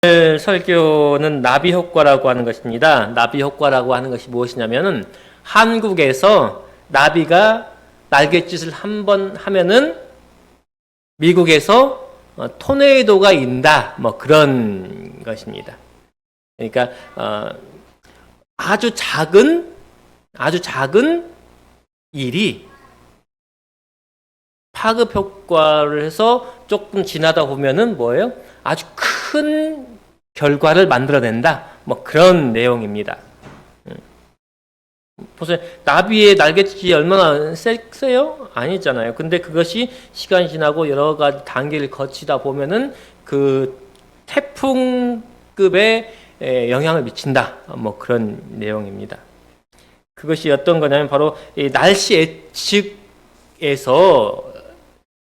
오늘 설교는 나비 효과라고 하는 것입니다. 나비 효과라고 하는 것이 무엇이냐면은 한국에서 나비가 날갯짓을 한번 하면은 미국에서 토네이도가 인다, 뭐 그런 것입니다. 그러니까 아주 작은 일이 파급 효과를 해서 조금 지나다 보면은 뭐예요? 아주 큰 결과를 만들어낸다. 뭐 그런 내용입니다. 보세요. 나비의 날갯짓이 얼마나 세요? 아니잖아요. 근데 그것이 시간이 지나고 여러 가지 단계를 거치다 보면은 그 태풍급의 영향을 미친다. 뭐 그런 내용입니다. 그것이 어떤 거냐면 바로 이 날씨 예측에서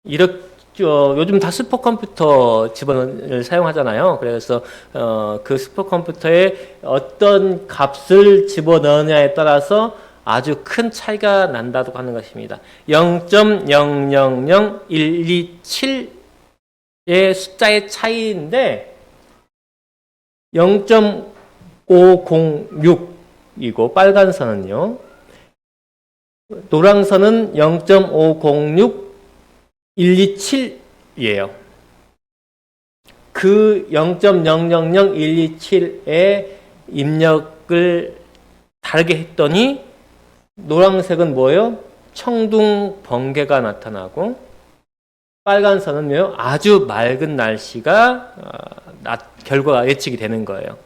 이렇게 요즘 다 슈퍼컴퓨터 집어넣을 사용하잖아요. 그래서 그 슈퍼컴퓨터에 어떤 값을 집어넣느냐에 따라서 아주 큰 차이가 난다고 하는 것입니다. 0.000127의 숫자의 차이인데 0.506이고 빨간 선은요. 노랑 선은 0.506 127이에요. 그 0.000127의 입력을 다르게 했더니 노란색은 뭐예요? 청둥 번개가 나타나고 빨간 선은요 아주 맑은 날씨가 결과가 예측이 되는 거예요.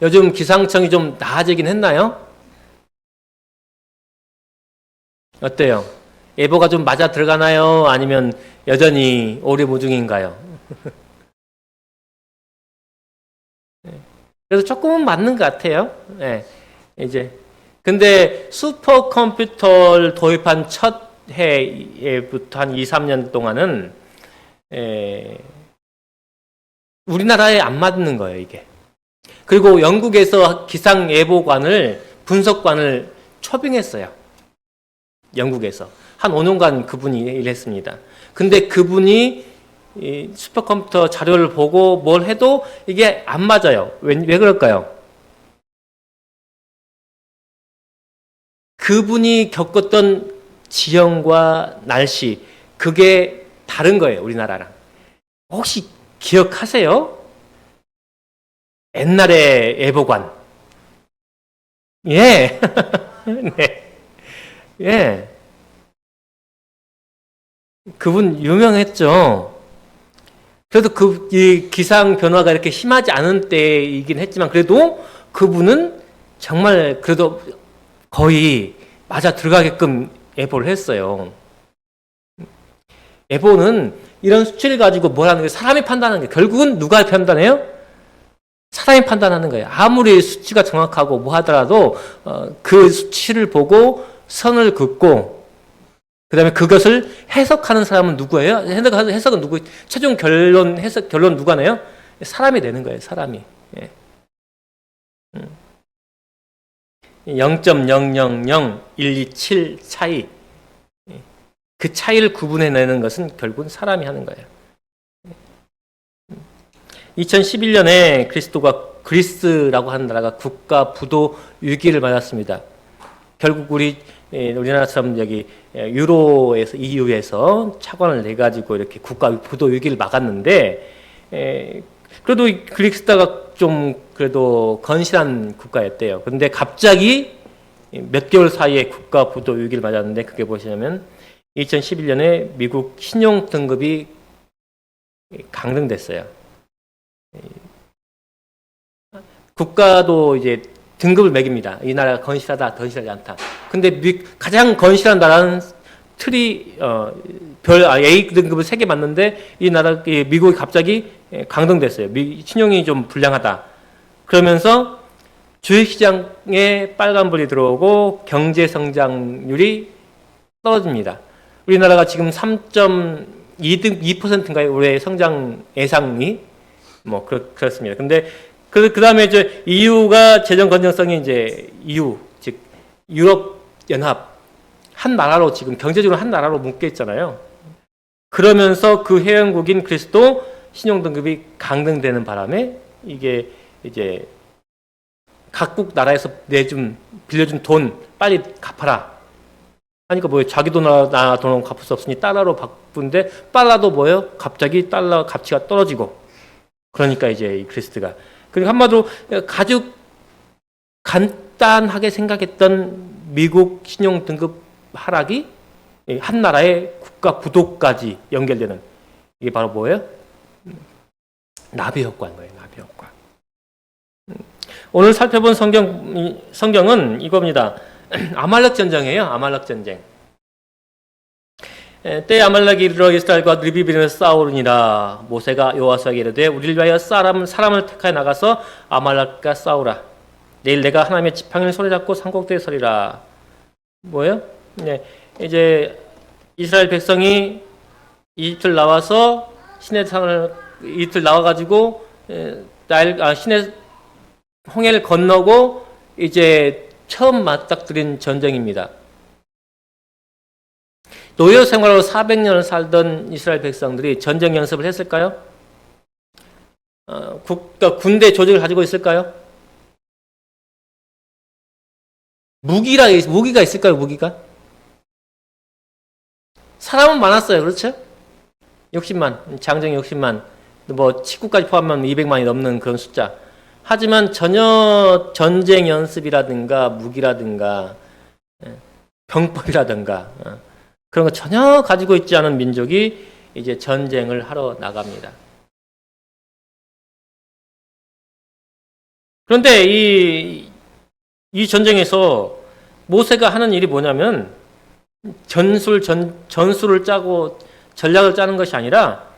요즘 기상청이 좀 나아지긴 했나요? 어때요? 예보가 좀 맞아 들어가나요? 아니면 여전히 오리무중인가요? 그래서 조금은 맞는 것 같아요. 네, 이제 근데 슈퍼컴퓨터를 도입한 첫 해부터 한 2, 3년 동안은 우리나라에 안 맞는 거예요, 이게. 그리고 영국에서 기상예보관을 분석관을 초빙했어요. 영국에서. 한 5년간 그분이 일했습니다. 근데 그분이 이 슈퍼컴퓨터 자료를 보고 뭘 해도 이게 안 맞아요. 왜 그럴까요? 그분이 겪었던 지형과 날씨, 그게 다른 거예요, 우리나라랑. 혹시 기억하세요? 옛날의 예보관. 예. 네. 예. 그분 유명했죠. 그래도 이 기상 변화가 이렇게 심하지 않은 때이긴 했지만 그래도 그분은 정말 그래도 거의 맞아 들어가게끔 예보를 했어요. 예보는 이런 수치를 가지고 뭘 하는 거예요? 사람이 판단하는 게 결국은 누가 판단해요? 사람이 판단하는 거예요. 아무리 수치가 정확하고 뭐 하더라도 그 수치를 보고 선을 긋고 그 다음에 그것을 해석하는 사람은 누구예요? 해석은 누구? 최종 결론 누가 내요? 사람이 내는 거예요, 사람이. 0.000127 차이. 그 차이를 구분해내는 것은 결국은 사람이 하는 거예요. 2011년에 그리스라고 하는 나라가 국가 부도 위기를 맞았습니다. 결국 우리나라처럼 여기 유로에서 EU에서 차관을 내 가지고 이렇게 국가 부도 위기를 막았는데 그래도 그리스가 좀 그래도 건실한 국가였대요. 그런데 갑자기 몇 개월 사이에 국가 부도 위기를 맞았는데 그게 무엇이냐면 2011년에 미국 신용 등급이 강등됐어요. 국가도 이제 등급을 매깁니다. 이 나라가 건실하다, 건실하지 않다. 근데 가장 건실한 나라는 A 등급을 3개 맞는데 미국이 갑자기 강등됐어요. 신용이 좀 불량하다. 그러면서 주식시장에 빨간불이 들어오고 경제 성장률이 떨어집니다. 우리나라가 지금 3.2%인가요? 올해 성장 예상이 뭐 그렇습니다. 근데 그 다음에 이제 EU가 재정 건전성이 이제 EU 즉 유럽 연합 한 나라로 지금 경제적으로 한 나라로 묶여 있잖아요. 그러면서 그 회원국인 그리스도 신용 등급이 강등되는 바람에 이게 이제 각국 나라에서 빌려준 돈 빨리 갚아라 하니까 뭐예요? 자기 돈은 갚을 수 없으니 달러로 바꾼데 달러도 뭐예요? 갑자기 달러 가치가 떨어지고 그러니까 이제 이 그리스도가 그리고 한마디로 아주 간단하게 생각했던 미국 신용 등급 하락이 한 나라의 국가 부도까지 연결되는 이게 바로 뭐예요? 나비 효과인 거예요. 나비 효과. 오늘 살펴본 성경은 이겁니다. 아말렉 전쟁이에요. 아말렉 전쟁. 때에 아말렉이 이르러 이스라엘과 르비빈을 싸우느니라. 모세가 여호와에게 이르되 우리를 위하여 사람을 택하여 나가서 아말렉과 싸우라. 내일 내가 하나님의 지팡이를 손에 잡고 산꼭대에 서리라. 뭐예요? 네, 이제 이스라엘 백성이 이집트를 나와서 이집트를 나와가지고 시내 홍해를 건너고 이제 처음 맞닥뜨린 전쟁입니다. 노예 생활로 400년을 살던 이스라엘 백성들이 전쟁 연습을 했을까요? 군대 조직을 가지고 있을까요? 무기가 있을까요? 무기가? 사람은 많았어요. 그렇죠? 60만, 장정이 60만, 뭐 식구까지 포함하면 200만이 넘는 그런 숫자. 하지만 전혀 전쟁 연습이라든가 무기라든가 병법이라든가 그런 거 전혀 가지고 있지 않은 민족이 이제 전쟁을 하러 나갑니다. 그런데 이 전쟁에서 모세가 하는 일이 뭐냐면 전술을 짜고 전략을 짜는 것이 아니라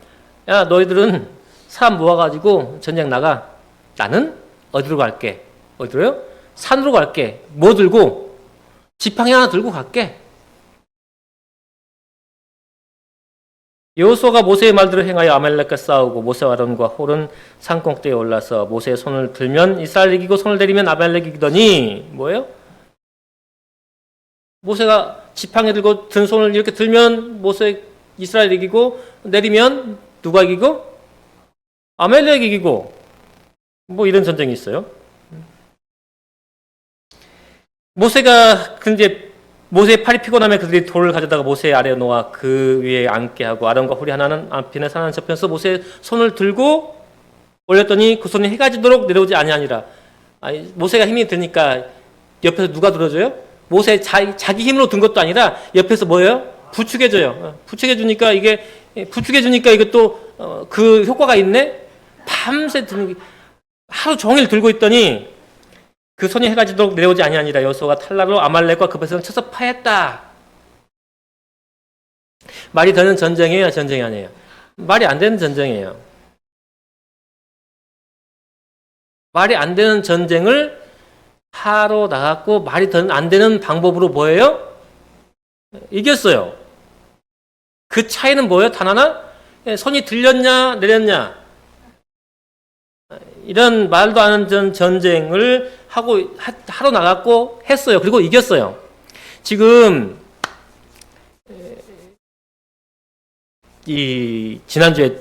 야 너희들은 사람 모아가지고 전쟁 나가. 나는 어디로 갈게? 어디로요? 산으로 갈게. 뭐 들고? 지팡이 하나 들고 갈게. 여호수아가 모세의 말대로 행하여 아말렉과 싸우고 모세와 아론과 홀은 산꼭대에 올라서 모세의 손을 들면 이스라엘 이기고 손을 내리면 아말렉 이기더니 뭐예요? 모세가 지팡이 들고 든 손을 이렇게 들면 이스라엘 이기고 내리면 누가 이기고? 아말렉 이기고 뭐 이런 전쟁이 있어요. 모세의 팔이 피곤하면 그들이 돌을 가져다가 모세의 아래에 놓아 그 위에 앉게 하고 아론과 홀이 하나는 앞편에 하나는 저편에서 모세의 손을 들고 올렸더니 그 손이 해가 지도록 내려오지 아니하니라. 모세가 힘이 드니까 옆에서 누가 들어줘요? 모세 자기 힘으로 든 것도 아니라 옆에서 뭐예요? 부축해줘요. 부축해주니까 이게 또 그 효과가 있네. 밤새 하루 종일 들고 있더니 그 손이 해가 지도록 내려오지 아니하니라. 여호수아가 탈날로 아말렉과 그 백성을 쳐서 파했다. 말이 되는 전쟁이에요? 전쟁이 아니에요? 말이 안 되는 전쟁이에요. 말이 안 되는 전쟁을 하러 나갔고 말이 안 되는 방법으로 뭐예요? 이겼어요. 그 차이는 뭐예요? 단 하나? 손이 들렸냐 내렸냐 이런 말도 안 하는 전쟁을 하러 나갔고 했어요. 그리고 이겼어요. 지금 지난주에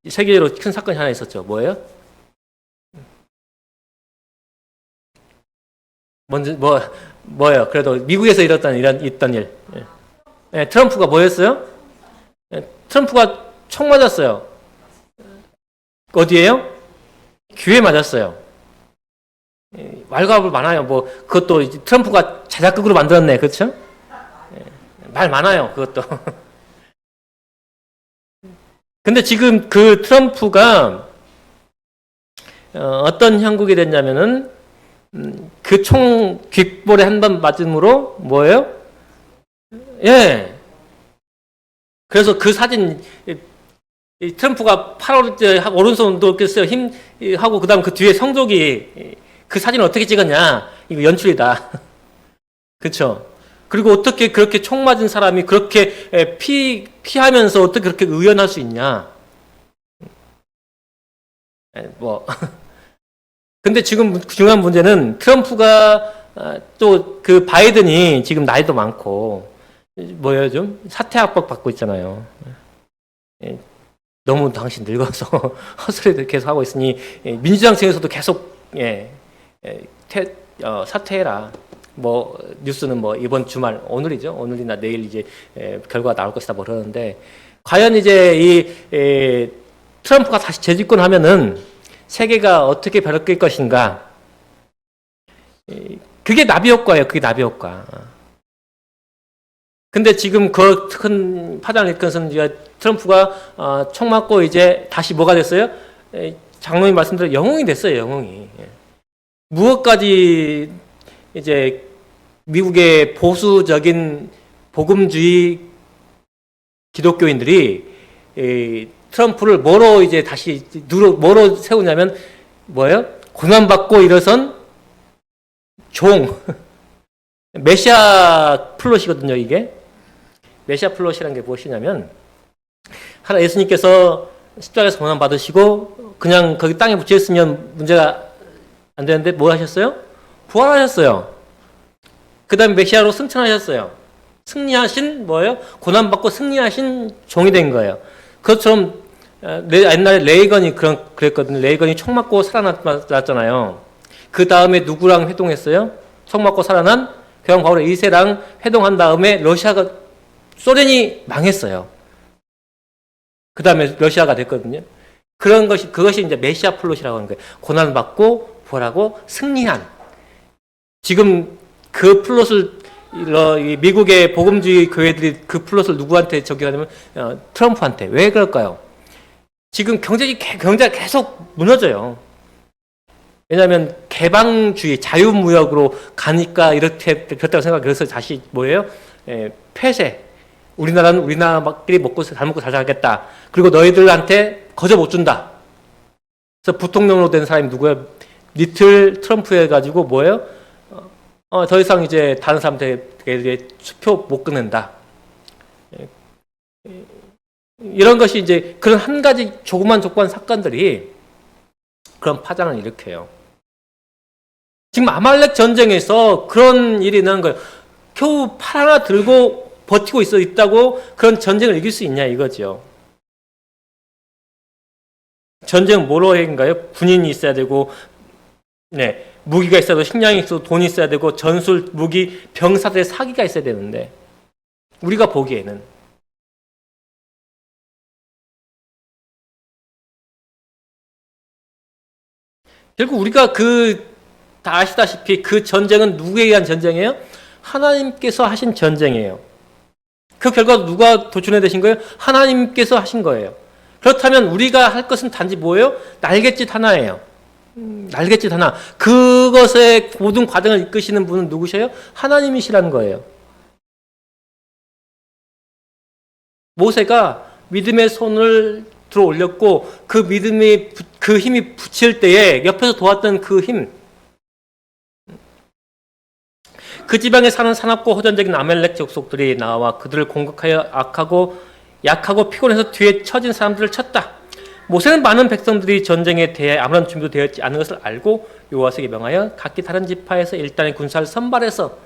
세계적으로 큰 사건이 하나 있었죠. 뭐예요? 뭐예요? 그래도 미국에서 있던 일. 트럼프가 뭐였어요? 트럼프가 총 맞았어요. 어디에요? 귀에 맞았어요. 말과합을 많아요. 그것도 트럼프가 자작극으로 만들었네. 그렇죠? 말 많아요. 그것도. 근데 지금 그 트럼프가 어떤 형국이 됐냐면은 그 총 귓볼에 한 번 맞음으로 뭐예요? 예. 그래서 그 사진 트럼프가 8월 때 오른손 이렇게 하고 그다음 그 뒤에 성족이 그 사진을 어떻게 찍었냐? 이거 연출이다. 그렇죠? 그리고 어떻게 그렇게 총 맞은 사람이 그렇게 피하면서 어떻게 그렇게 의연할 수 있냐? 근데 지금 중요한 문제는 트럼프가 또 그 바이든이 지금 나이도 많고 뭐예요 좀 사퇴 압박 받고 있잖아요. 너무 당신 늙어서 헛소리를 계속 하고 있으니 민주당 측에서도 계속 사퇴해라. 뭐 뉴스는 뭐 이번 주말 오늘이죠. 오늘이나 내일 이제 결과가 나올 것이다 뭐 그러는데 과연 이제 이 트럼프가 다시 재집권하면은 세계가 어떻게 바뀔 것인가? 그게 나비 효과예요. 그게 나비 효과. 근데 지금 그 큰 파장을 일으킨 것은 트럼프가 총 맞고 이제 다시 뭐가 됐어요? 장로님 말씀대로 영웅이 됐어요. 영웅이. 무엇까지 이제 미국의 보수적인 복음주의 기독교인들이 트럼프를 뭐로 이제 다시 뭐로 세우냐면 뭐예요? 고난받고 일어선 종. 메시아 플롯이거든요, 이게. 메시아 플롯이라는 게 무엇이냐면 하나 예수님께서 십자가에서 고난 받으시고 그냥 거기 땅에 묻혀 있으면 문제가 안 되는데 뭐 하셨어요? 부활하셨어요. 그다음에 메시아로 승천하셨어요. 승리하신 뭐예요? 고난 받고 승리하신 종이 된 거예요. 그것처럼 옛날에 레이건이 그랬거든요. 레이건이 총 맞고 살아났잖아요. 그 다음에 누구랑 회동했어요? 총 맞고 살아난 교황 바울 2세랑 회동한 다음에 소련이 망했어요. 그 다음에 러시아가 됐거든요. 그것이 이제 메시아 플롯이라고 하는 거예요. 고난을 받고 부활하고 승리한. 지금 그 플롯을 미국의 복음주의 교회들이 그 플롯을 누구한테 적용하냐면 트럼프한테. 왜 그럴까요? 지금 경제가 계속 무너져요. 왜냐하면 개방주의, 자유무역으로 가니까 이렇게 됐다고 생각해요. 그래서 다시 뭐예요? 폐쇄. 우리나라는 우리나라끼리 잘 먹고 잘 살겠다. 그리고 너희들한테 거저 못 준다. 그래서 부통령으로 된 사람이 누구예요? 리틀 트럼프 해가지고 뭐예요? 더 이상 이제 다른 사람들에게 수표 못 끊는다. 이런 것이 이제 그런 한 가지 조그만 사건들이 그런 파장을 일으켜요. 지금 아말렉 전쟁에서 그런 일이 나는 거예요. 겨우 팔 하나 들고 버티고 있다고 그런 전쟁을 이길 수 있냐 이거죠. 전쟁은 뭐로 해인가요? 군인이 있어야 되고, 무기가 있어야 되고, 식량이 있어도 돈이 있어야 되고, 전술, 무기, 병사들의 사기가 있어야 되는데, 우리가 보기에는. 결국 우리가 다 아시다시피 그 전쟁은 누구에 의한 전쟁이에요? 하나님께서 하신 전쟁이에요. 그 결과 누가 도출해 되신 거예요? 하나님께서 하신 거예요. 그렇다면 우리가 할 것은 단지 뭐예요? 날갯짓 하나예요. 날갯짓 하나. 그것의 모든 과정을 이끄시는 분은 누구셔요? 하나님이시라는 거예요. 모세가 믿음의 손을 들어 올렸고 그 힘이 붙일 때에 옆에서 도왔던 그 힘, 그 지방에 사는 사납고 호전적인 아멜렉 족속들이 나와 그들을 공격하여 약하고 피곤해서 뒤에 처진 사람들을 쳤다. 모세는 많은 백성들이 전쟁에 대해 아무런 준비도 되었지 않은 것을 알고 여호와에게 명하여 각기 다른 지파에서 일단의 군사를 선발해서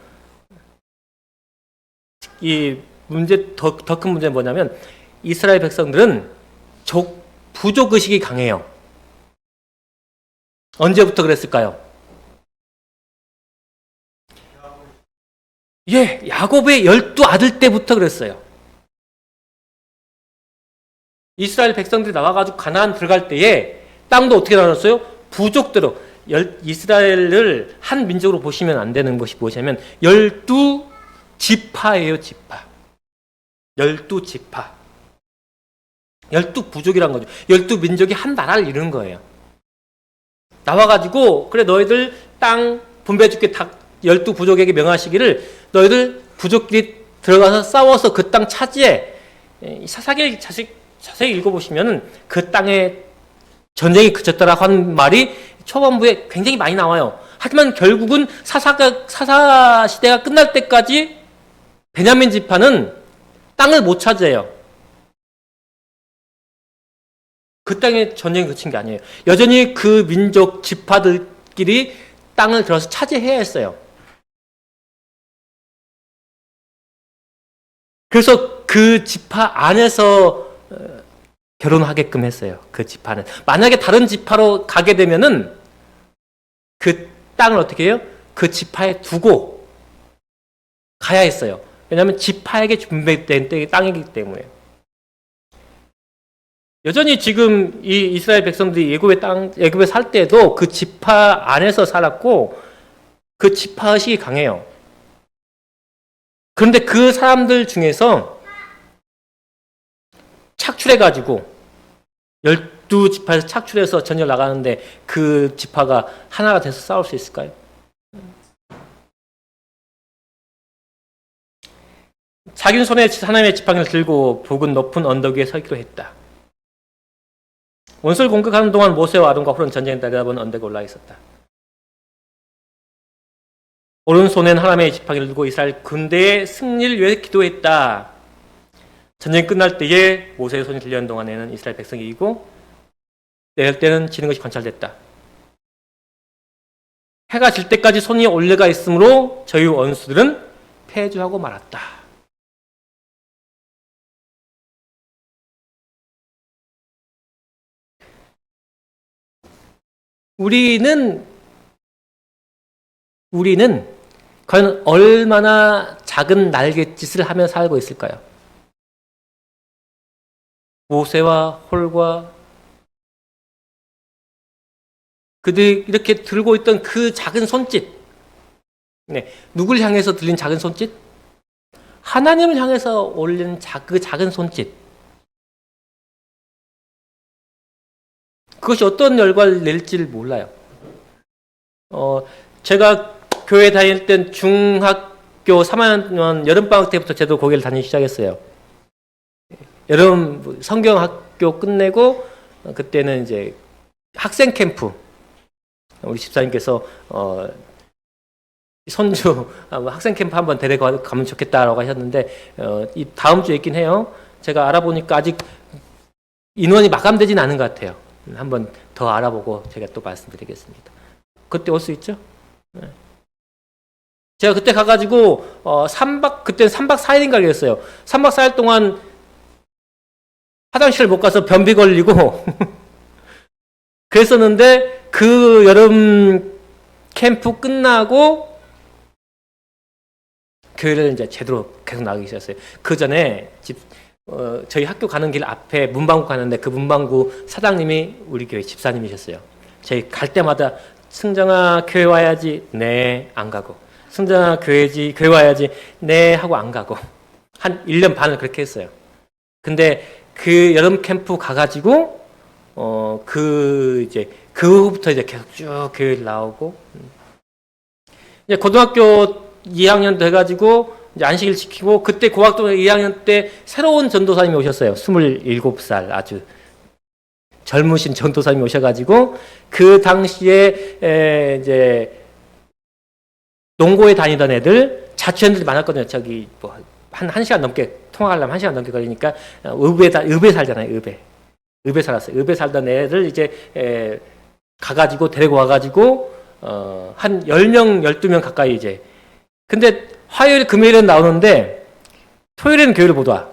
이 문제 더 큰 문제는 뭐냐면 이스라엘 백성들은 부족의식이 강해요. 언제부터 그랬을까요? 야곱의 12아들 때부터 그랬어요. 이스라엘 백성들이 나와가지고 가나안 들어갈 때에 땅도 어떻게 나눴어요? 부족대로. 이스라엘을 한 민족으로 보시면 안 되는 것이 무엇이냐면 12지파예요. 지파. 12지파. 12부족이란 거죠. 12민족이 한 나라를 이루는 거예요. 나와가지고 그래 너희들 땅 분배해줄게. 12부족에게 명하시기를 너희들 부족끼리 들어가서 싸워서 그 땅 차지해. 사사기 자세히 읽어보시면 그 땅에 전쟁이 그쳤다라고 하는 말이 초반부에 굉장히 많이 나와요. 하지만 결국은 사사 시대가 끝날 때까지 베냐민 지파는 땅을 못 차지해요. 그 땅에 전쟁이 그친 게 아니에요. 여전히 그 민족 지파들끼리 땅을 들어서 차지해야 했어요. 그래서 그 지파 안에서 결혼하게끔 했어요. 그 지파는. 만약에 다른 지파로 가게 되면은 그 땅을 어떻게 해요? 그 지파에 두고 가야 했어요. 왜냐하면 지파에게 준비된 땅이기 때문에. 여전히 지금 이 이스라엘 백성들이 애굽에 살 때도 그 지파 안에서 살았고 그 지파 의식이 강해요. 그런데 그 사람들 중에서 착출해가지고 12지파에서 착출해서 전쟁을 나가는데 그 지파가 하나가 돼서 싸울 수 있을까요? 자기 손에 하나님의 지팡이를 들고 붉은 높은 언덕 위에 서기로 했다. 원수를 공격하는 동안 모세와 아론과 홀은 전쟁에 내려다보는 언덕에 올라 있었다. 오른손엔 하나님의 지팡이를 들고 이스라엘 군대의 승리를 위해 기도했다. 전쟁이 끝날 때에 모세의 손이 들려는 동안에는 이스라엘 백성이 이기고 내릴 때는 지는 것이 관찰됐다. 해가 질 때까지 손이 올려가 있으므로 저희 원수들은 패주하고 말았다. 우리는 과연 얼마나 작은 날갯짓을 하며 살고 있을까요? 모세와 홀과 그들이 이렇게 들고 있던 그 작은 손짓, 네, 누굴 향해서 들린 작은 손짓? 하나님을 향해서 올린 그 작은 손짓. 그것이 어떤 결과를 낼지를 몰라요. 제가 교회 다닐 땐 중학교 3학년 여름방학 때부터 저도 거기를 다니기 시작했어요. 여름 성경학교 끝내고 그때는 이제 학생 캠프, 우리 집사님께서 손주 학생 캠프 한번 데려가면 좋겠다라고 하셨는데 이 다음 주에 있긴 해요. 제가 알아보니까 아직 인원이 마감되진 않은 것 같아요. 한번 더 알아보고 제가 또 말씀드리겠습니다. 그때 올 수 있죠? 네. 제가 그때 가가지고 그때 3박 4일인가 그랬어요. 3박 4일 동안 화장실을 못 가서 변비 걸리고 그랬었는데 그 여름 캠프 끝나고 교회를 이제 제대로 계속 나가기 시작했어요. 그 전에 저희 학교 가는 길 앞에 문방구 가는데 그 문방구 사장님이 우리 교회 집사님이셨어요. 저희 갈 때마다 승정아 교회 와야지. 네, 안 가고. 승정아 교회 와야지. 네, 하고 안 가고. 한 1년 반을 그렇게 했어요. 근데 그 여름 캠프 가가지고 그 후부터 이제 계속 쭉 교회를 나오고 이제 고등학교 2학년 돼가지고 이제 안식일 지키고 그때 고등학교 2학년 때 새로운 전도사님이 오셨어요. 27살 아주 젊으신 전도사님이 오셔가지고 그 당시에 이제 농고에 다니던 애들 자취생들이 많았거든요. 저기 뭐 한 시간 넘게 통화하려면 1시간 넘게 걸리니까 읍에 살잖아요. 읍에 살았어요. 읍에 살던 애들 이제 가가지고 데리고 와가지고 한 10명 12명 가까이 이제 근데 화요일 금요일은 나오는데 토요일에는 교회를 못 와.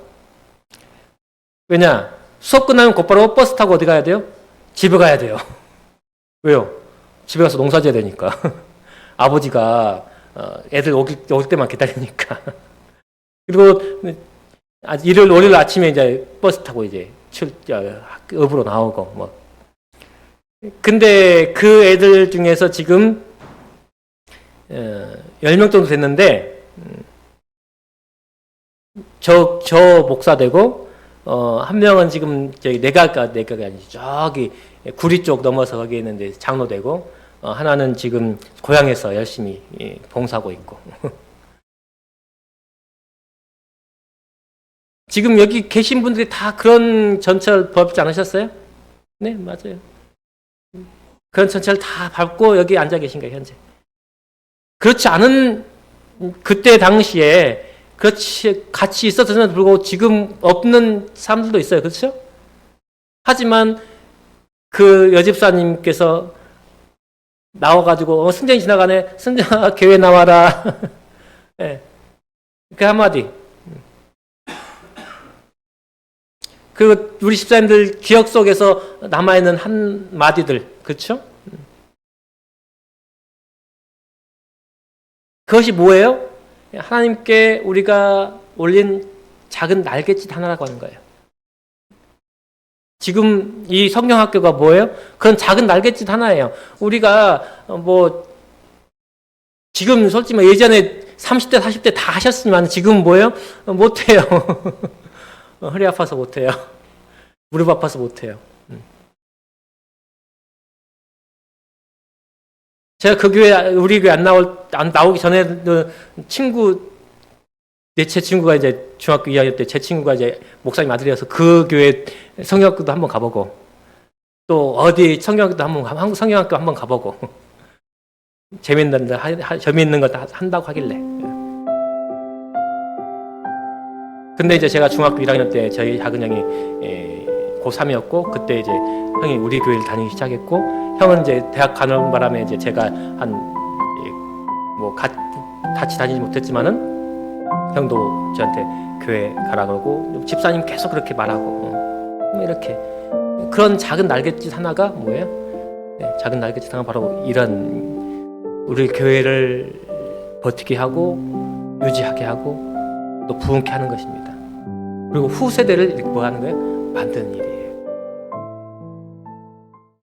왜냐? 수업 끝나면 곧바로 버스 타고 어디 가야 돼요? 집에 가야 돼요. 왜요? 집에 가서 농사 지어야 되니까. 아버지가 애들 올 때만 기다리니까. 그리고 일요일 월요일 아침에 이제 버스 타고 이제 읍으로 나오고 뭐. 근데 그 애들 중에서 지금 10명 정도 됐는데 저 목사 되고 한 명은 지금 저기 내가가 아니지 저기 구리 쪽 넘어서 거기 있는데 장로 되고 하나는 지금 고향에서 열심히 봉사하고 있고 지금 여기 계신 분들이 다 그런 전철 밟지 않으셨어요? 네, 맞아요. 그런 전철 다 밟고 여기 앉아 계신 거예요, 현재. 그렇지 않은 그때 당시에 그렇지 같이 있었음에도 불구하고 지금 없는 사람들도 있어요. 그렇죠? 하지만 그 여집사님께서 나와가지고 승정이 지나가네. 승정아 교회 나와라. 네. 그 한마디. 그 우리 집사님들 기억 속에서 남아있는 한 마디들, 그렇죠? 그것이 뭐예요? 하나님께 우리가 올린 작은 날갯짓 하나라고 하는 거예요. 지금 이 성경학교가 뭐예요? 그런 작은 날갯짓 하나예요. 우리가 지금 솔직히 예전에 30대, 40대 다 하셨지만 지금 뭐예요? 못해요. 허리 아파서 못해요. 무릎 아파서 못해요. 제가 그 교회, 우리 교회 안 나오기 전에 제 친구가 이제 중학교 2학년 때 제 친구가 이제 목사님 아들이어서 그 교회 성경학교도 한번 가보고 또 어디 성경학교도 한국 성경학교 한번 가보고 재밌는 거 한다고 하길래. 근데 이제 제가 중학교 1학년 때 저희 작은 형이 고3이었고 그때 이제 형이 우리 교회를 다니기 시작했고 형은 이제 대학 가는 바람에 이제 제가 같이 다니지 못했지만은 형도 저한테 교회 가라 그러고 집사님 계속 그렇게 말하고 이렇게 그런 작은 날갯짓 하나가 뭐예요? 작은 날갯짓 하나가 바로 이런 우리 교회를 버티게 하고 유지하게 하고 또 부흥케 하는 것입니다. 그리고 후세대를 뭐 하는 거예요? 만드는 일.